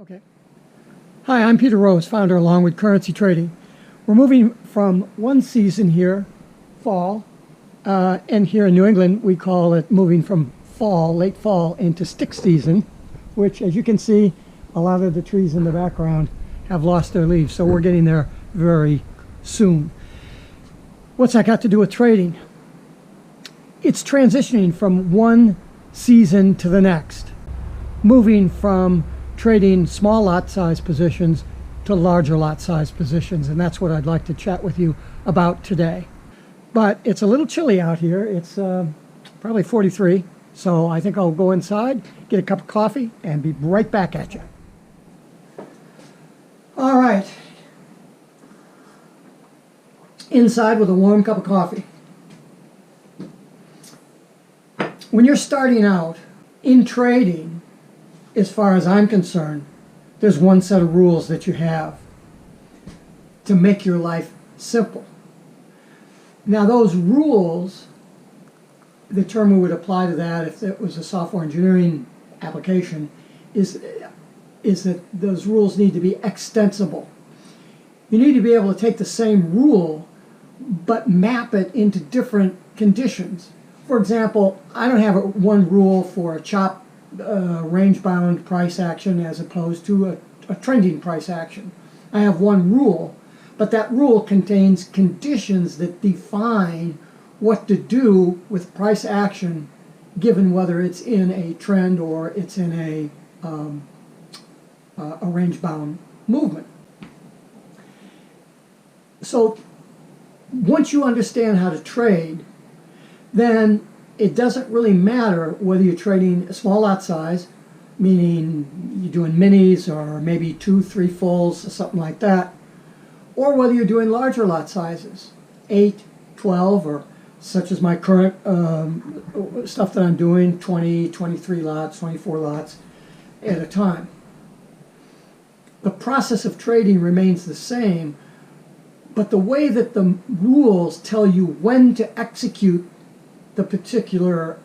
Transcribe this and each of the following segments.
Okay. Hi, I'm Peter Rose, founder of Longwood Currency Trading. We're moving from one season here, fall, and here in New England we call it moving from fall, late fall, into stick season, which, as you can see, a lot of the trees in the background have lost their leaves, so we're getting there very soon. What's that got to do with trading? It's transitioning from one season to the next, moving from trading small lot size positions to larger lot size positions, and that's what I'd like to chat with you about today. But it's a little chilly out here. It's probably 43, so I think I'll go inside, get a cup of coffee, and be right back at you. All right, inside with a warm cup of coffee. When you're starting out in trading, as far as I'm concerned, there's one set of rules that you have to make your life simple. Now, those rules, the term we would apply to that if it was a software engineering application, is that those rules need to be extensible. You need to be able to take the same rule but map it into different conditions. For example, I don't have one rule for a chop range-bound price action as opposed to a trending price action. I have one rule, but that rule contains conditions that define what to do with price action given whether it's in a trend or it's in a range-bound movement. So once you understand how to trade, then it doesn't really matter whether you're trading a small lot size, meaning you're doing minis or maybe 2, 3 fulls or something like that, or whether you're doing larger lot sizes, 8, 12, or such as my current stuff that I'm doing, 20, 23 lots, 24 lots at a time. The process of trading remains the same, but the way that the rules tell you when to execute the particular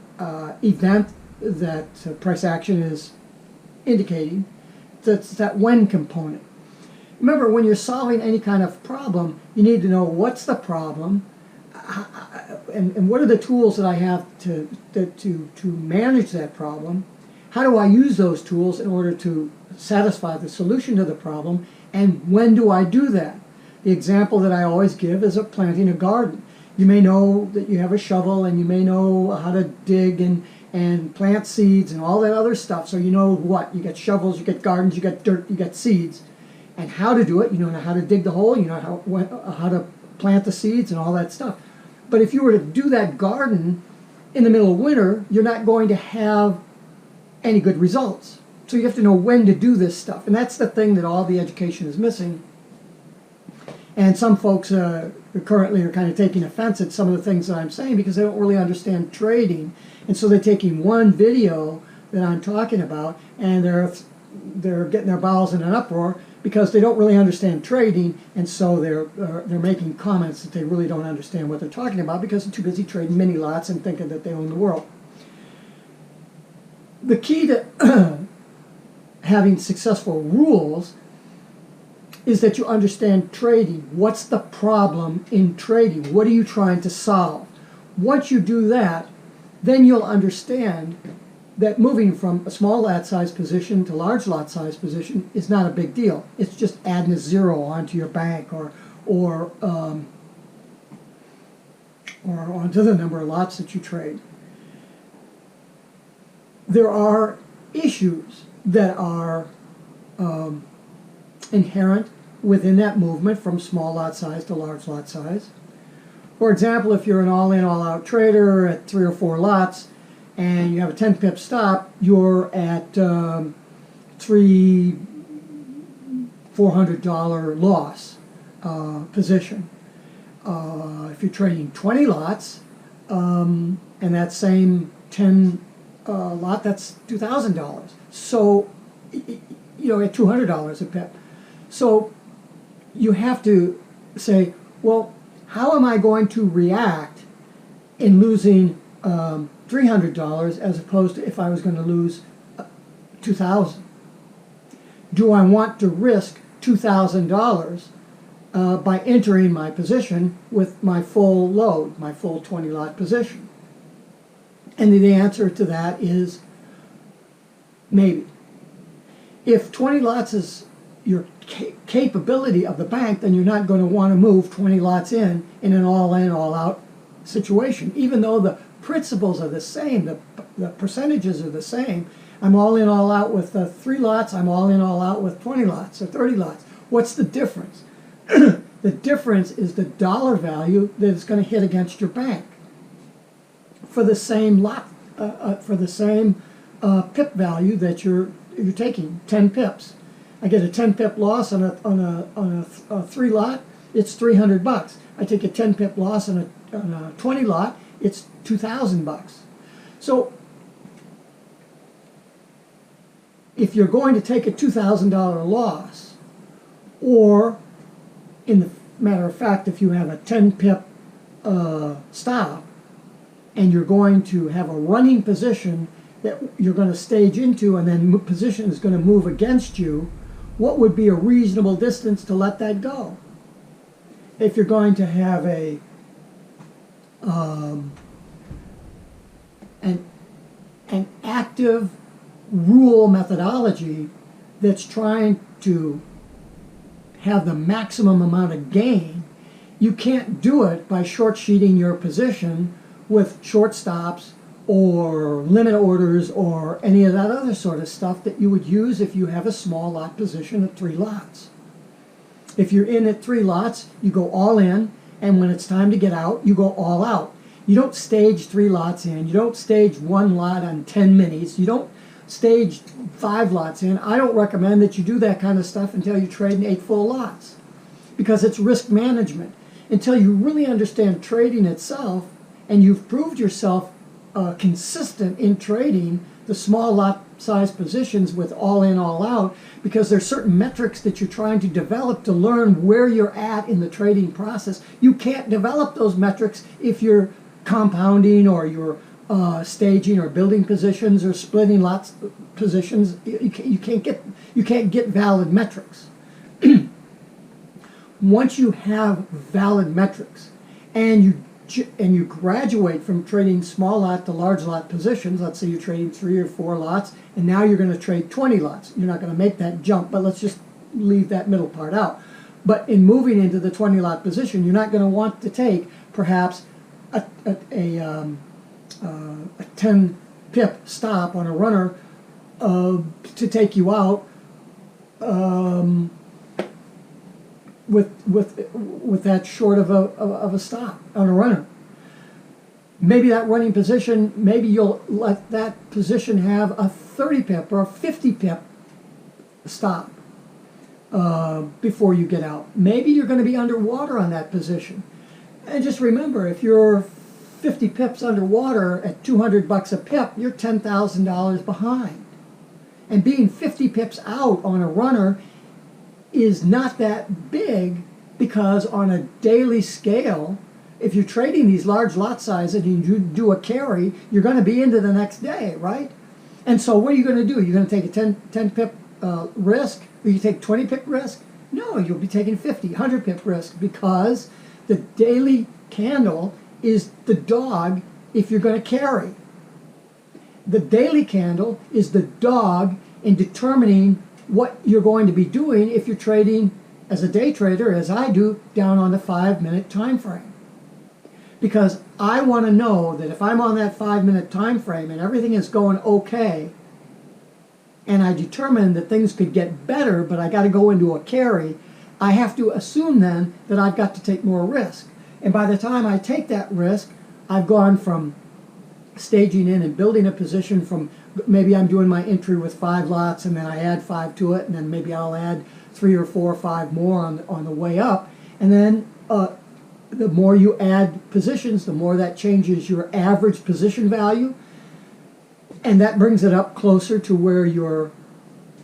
event that price action is indicating, that's that when component. Remember, when you're solving any kind of problem, you need to know what's the problem and what are the tools that I have to manage that problem. How do I use those tools in order to satisfy the solution to the problem, and when do I do that? The example that I always give is of planting a garden. You may know that you have a shovel, and you may know how to dig and plant seeds and all that other stuff. So you know what? You get shovels, you get gardens, you get dirt, you get seeds. And how to do it, you know how to dig the hole, you know how to plant the seeds and all that stuff. But if you were to do that garden in the middle of winter, you're not going to have any good results. So you have to know when to do this stuff. And that's the thing that all the education is missing. And some folks currently are kind of taking offense at some of the things that I'm saying because they don't really understand trading. And so they're taking one video that I'm talking about and they're getting their bowels in an uproar because they don't really understand trading, and so they're making comments that they really don't understand what they're talking about because they're too busy trading mini lots and thinking that they own the world. The key to having successful rules is that you understand trading. What's the problem in trading? What are you trying to solve? Once you do that, then you'll understand that moving from a small lot size position to large lot size position is not a big deal. It's just adding a zero onto your bank or onto the number of lots that you trade. There are issues that are inherent within that movement from small lot size to large lot size. For example, if you're an all-in, all-out trader at 3 or 4 lots and you have a 10 pip stop, you're at $400 loss position. If you're trading 20 lots and that same 10 lot, that's $2,000. So, you know, at $200 a pip. So you have to say, well, how am I going to react in losing $300 as opposed to if I was going to lose $2,000? do I want to risk $2,000 by entering my position with my full load, my full 20 lot position? And the answer to that is maybe. If 20 lots is your capability of the bank, then you're not going to want to move 20 lots in an all-in, all-out situation. Even though the principles are the same, the percentages are the same. I'm all in, all out with 3 lots. I'm all in, all out with 20 lots or 30 lots. What's the difference? The difference is the dollar value that is going to hit against your bank for the same lot, for the same pip value that you're taking, 10 pips. I get a 10 pip loss on a 3 lot, it's $300. I take a 10 pip loss on a 20 lot, it's $2,000. So if you're going to take a $2,000 loss, or in the matter of fact, if you have a 10 pip stop and you're going to have a running position that you're going to stage into, and then position is going to move against you, what would be a reasonable distance to let that go? If you're going to have an active rule methodology that's trying to have the maximum amount of gain, you can't do it by short sheeting your position with short stops or limit orders or any of that other sort of stuff that you would use if you have a small lot position at 3 lots. If you're in at 3 lots, you go all in, and when it's time to get out, you go all out. You don't stage 3 lots in. You don't stage 1 lot on 10 minis. You don't stage 5 lots in. I don't recommend that you do that kind of stuff until you trade in 8 full lots, because it's risk management. Until you really understand trading itself and you've proved yourself consistent in trading the small lot size positions with all in, all out, because there's certain metrics that you're trying to develop to learn where you're at in the trading process. You can't develop those metrics if you're compounding or you're staging or building positions or splitting lots positions. You can't get valid metrics. Once you have valid metrics and you graduate from trading small lot to large lot positions, let's say you're trading 3 or 4 lots, and now you're going to trade 20 lots. You're not going to make that jump, but let's just leave that middle part out. But in moving into the 20 lot position, you're not going to want to take perhaps a 10 pip stop on a runner to take you out with that short of a stop on a runner. Maybe that running position, maybe you'll let that position have a 30 pip or a 50 pip stop before you get out. Maybe you're going to be underwater on that position. And just remember, if you're 50 pips underwater at $200 a pip, you're $10,000 behind. And being 50 pips out on a runner is not that big, because on a daily scale, if you're trading these large lot sizes and you do a carry, you're going to be into the next day, right? And so what are you going to do? You're going to take a 10 pip risk, or you take 20 pip risk? No, you'll be taking 50, 100 pip risk, because the daily candle is the dog if you're going to carry. The daily candle is the dog in determining what you're going to be doing if you're trading as a day trader, as I do, down on the 5-minute time frame. Because I want to know that if I'm on that 5-minute time frame and everything is going okay, and I determine that things could get better, but I got to go into a carry, I have to assume then that I've got to take more risk. And by the time I take that risk, I've gone from staging in and building a position from, maybe I'm doing my entry with 5 lots and then I add 5 to it, and then maybe I'll add 3 or 4 or 5 more on the way up. And then the more you add positions, the more that changes your average position value, and that brings it up closer to where your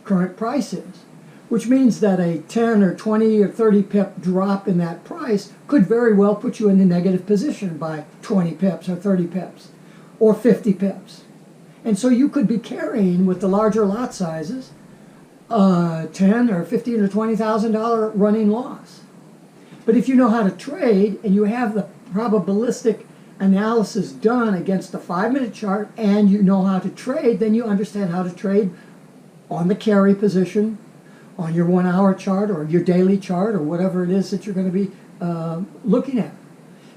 current price is, which means that a 10 or 20 or 30 pip drop in that price could very well put you in a negative position by 20 pips or 30 pips or 50 pips. And so you could be carrying with the larger lot sizes 10 or 15 or $20,000 running loss. But if you know how to trade and you have the probabilistic analysis done against the 5-minute chart and you know how to trade, then you understand how to trade on the carry position, on your 1-hour chart or your daily chart or whatever it is that you're going to be looking at.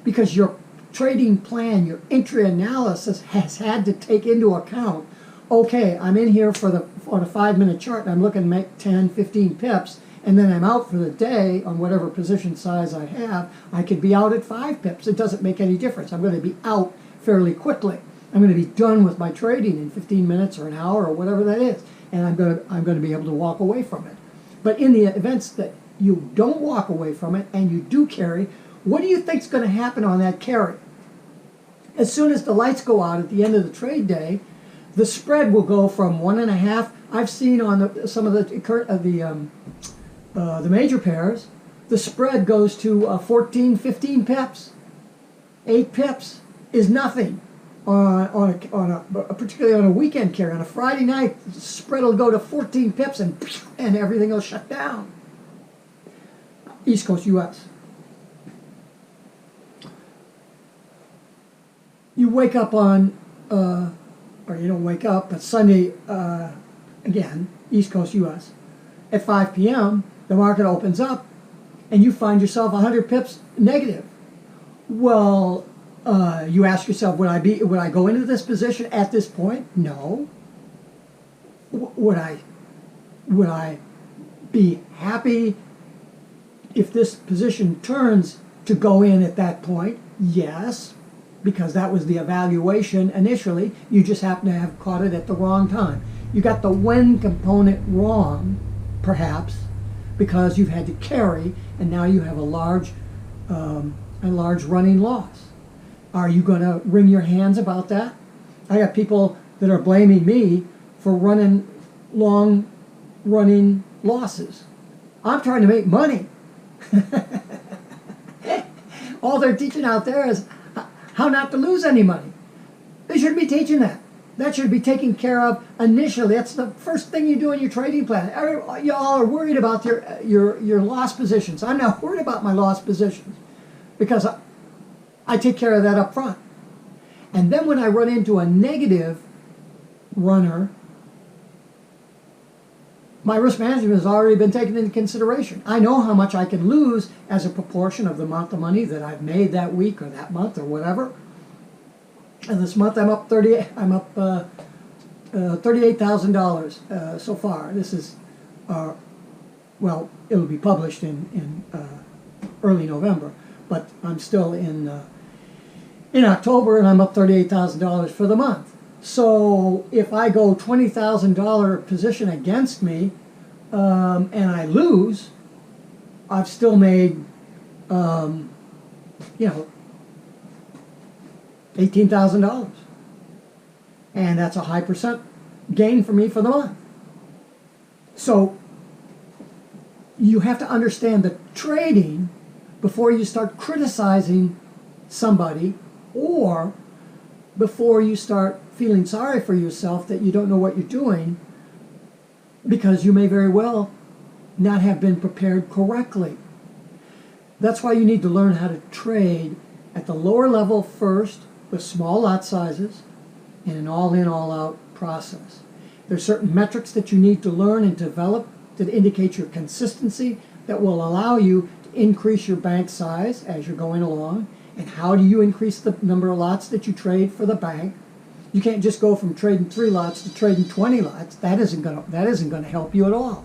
Because your trading plan, your entry analysis has had to take into account, okay, I'm in here on a 5-minute chart and I'm looking to make 10, 15 pips, and then I'm out for the day on whatever position size I have. I could be out at 5 pips. It doesn't make any difference. I'm going to be out fairly quickly. I'm going to be done with my trading in 15 minutes or an hour or whatever that is, and I'm going to be able to walk away from it. But in the events that you don't walk away from it and you do carry, what do you think is going to happen on that carry? As soon as the lights go out at the end of the trade day, the spread will go from 1.5. I've seen on some of the major pairs, the spread goes to 14, 15 pips. 8 pips is nothing particularly on a weekend carry. On a Friday night, the spread will go to 14 pips and everything will shut down. East Coast U.S. You wake up on, or you don't wake up, but Sunday, again, East Coast U.S., at 5 p.m., the market opens up, and you find yourself 100 pips negative. Well, you ask yourself, would I go into this position at this point? No. Would I be happy if this position turns to go in at that point? Yes, because that was the evaluation initially. You just happen to have caught it at the wrong time. You got the when component wrong, perhaps, because you've had to carry, and now you have a large running loss. Are you going to wring your hands about that? I got people that are blaming me for running long running losses. I'm trying to make money. All they're teaching out there is how not to lose any money. They shouldn't be teaching that. That should be taken care of initially. That's the first thing you do in your trading plan. Y'all are worried about your loss positions. I'm not worried about my loss positions because I take care of that up front. And then when I run into a negative runner, my risk management has already been taken into consideration. I know how much I can lose as a proportion of the amount of money that I've made that week or that month or whatever. And this month I'm up $38,000 so far. This is, well, it'll be published in early November, but I'm still in October, and I'm up $38,000 for the month. So if I go $20,000 position against me, and I lose, I've still made, $18,000. And that's a high percent gain for me for the month. So you have to understand the trading before you start criticizing somebody, or before you start feeling sorry for yourself that you don't know what you're doing, because you may very well not have been prepared correctly. That's why you need to learn how to trade at the lower level first with small lot sizes in an all-in, all-out process. There's certain metrics that you need to learn and develop that indicate your consistency that will allow you to increase your bank size as you're going along. And how do you increase the number of lots that you trade for the bank? You can't just go from trading 3 lots to trading 20 lots. That isn't going to help you at all.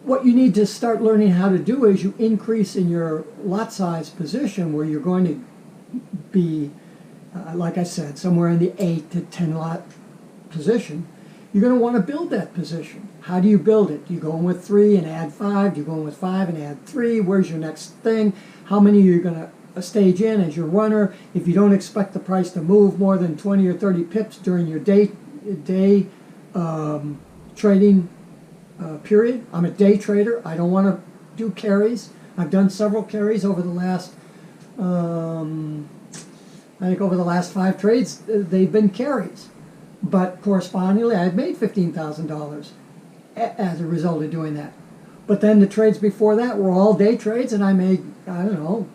What you need to start learning how to do is you increase in your lot size position where you're going to be, like I said, somewhere in the 8 to 10 lot position. You're going to want to build that position. How do you build it? Do you go in with 3 and add 5? Do you go in with 5 and add 3? Where's your next thing? How many are you going to stage in as your runner? If you don't expect the price to move more than 20 or 30 pips during your day trading period. I'm a day trader. I don't want to do carries. I've done several carries over the last, I think over the last 5 trades, they've been carries. But correspondingly, I had made $15,000 as a result of doing that. But then the trades before that were all day trades, and I made, I don't know,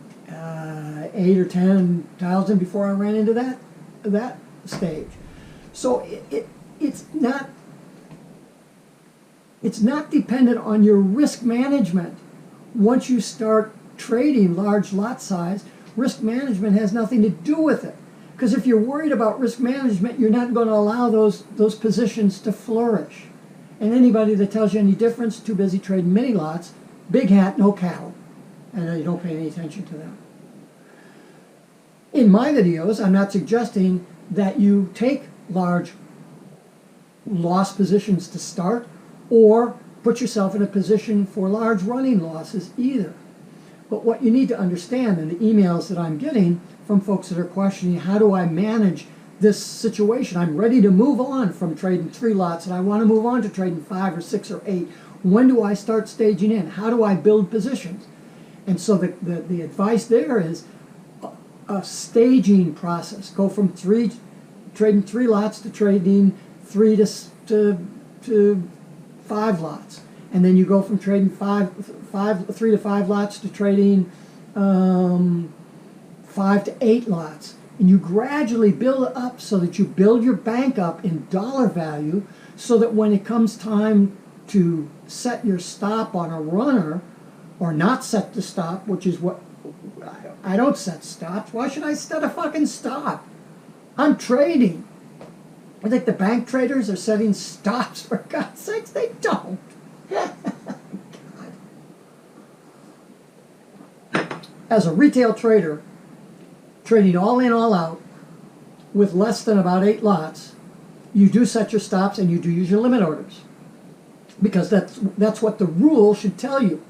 8 or 10,000 before I ran into that stage. So it's not dependent on your risk management. Once you start trading large lot size, risk management has nothing to do with it. Because if you're worried about risk management, you're not going to allow those positions to flourish. And anybody that tells you any difference, too busy trading mini lots, big hat, no cattle. And you don't pay any attention to them. In my videos, I'm not suggesting that you take large loss positions to start or put yourself in a position for large running losses either. But what you need to understand in the emails that I'm getting from folks that are questioning, how do I manage this situation? I'm ready to move on from trading 3 lots and I want to move on to trading 5 or 6 or 8. When do I start staging in? How do I build positions? And so the advice there is a staging process. Go from trading 3 lots to trading 3 to 5 lots. And then you go from trading 3 to 5 lots to trading 5 to 8 lots. And you gradually build it up so that you build your bank up in dollar value so that when it comes time to set your stop on a runner or not set the stop, which is what I don't set stops. Why should I set a fucking stop? I'm trading. I think the bank traders are setting stops, for God's sakes. They don't. As a retail trader, trading all in, all out, with less than about 8 lots, you do set your stops and you do use your limit orders. Because that's what the rule should tell you.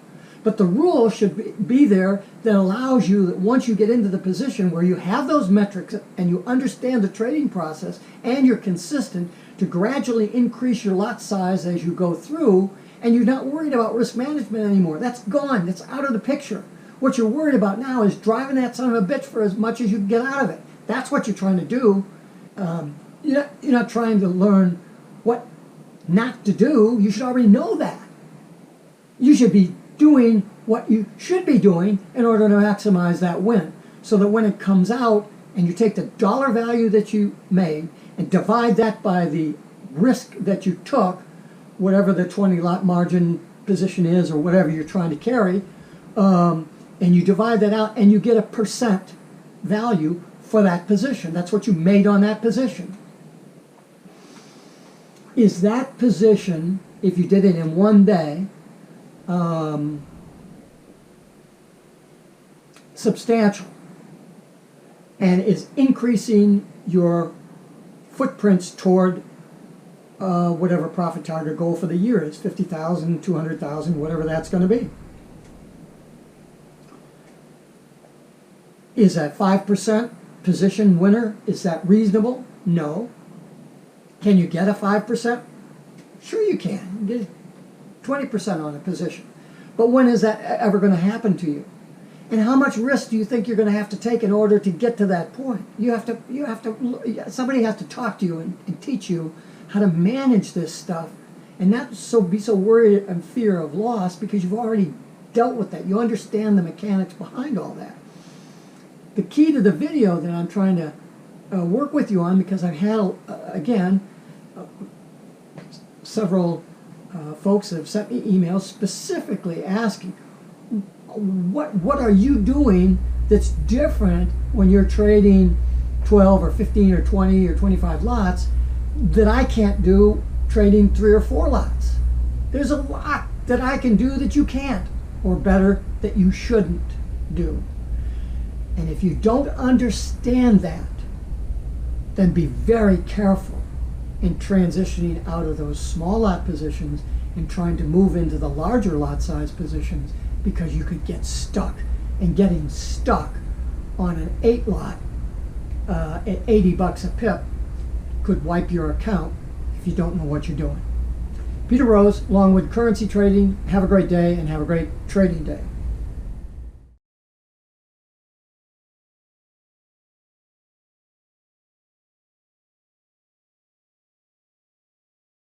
But the rule should be there that allows you, that once you get into the position where you have those metrics and you understand the trading process and you're consistent, to gradually increase your lot size as you go through, and you're not worried about risk management anymore. That's gone. That's out of the picture. What you're worried about now is driving that son of a bitch for as much as you can get out of it. That's what you're trying to do. You're not trying to learn what not to do. You should already know that. You should be doing what you should be doing in order to maximize that win. So that when it comes out and you take the dollar value that you made and divide that by the risk that you took, whatever the 20 lot margin position is or whatever you're trying to carry, and you divide that out and you get a percent value for that position. That's what you made on that position. Is that position, if you did it in one day, substantial and is increasing your footprints toward whatever profit target goal for the year is, 50,000, 200,000, whatever that's going to be? Is that 5% position winner? Is that reasonable? No. Can you get a 5%? Sure you can. You get 20% on a position. But when is that ever going to happen to you? And how much risk do you think you're going to have to take in order to get to that point? Somebody has to talk to you and teach you how to manage this stuff and not be so worried and fear of loss, because you've already dealt with that. You understand the mechanics behind all that. The key to the video that I'm trying to work with you on, because I've had, several folks have sent me emails specifically asking, what are you doing that's different when you're trading 12 or 15 or 20 or 25 lots that I can't do trading 3 or 4 lots? There's a lot that I can do that you can't, or better, that you shouldn't do. And if you don't understand that, then be very careful in transitioning out of those small lot positions and trying to move into the larger lot size positions, because you could get stuck. And getting stuck on an 8 lot at $80 a pip could wipe your account if you don't know what you're doing. Peter Rose, Longwood Currency Trading. Have a great day and have a great trading day.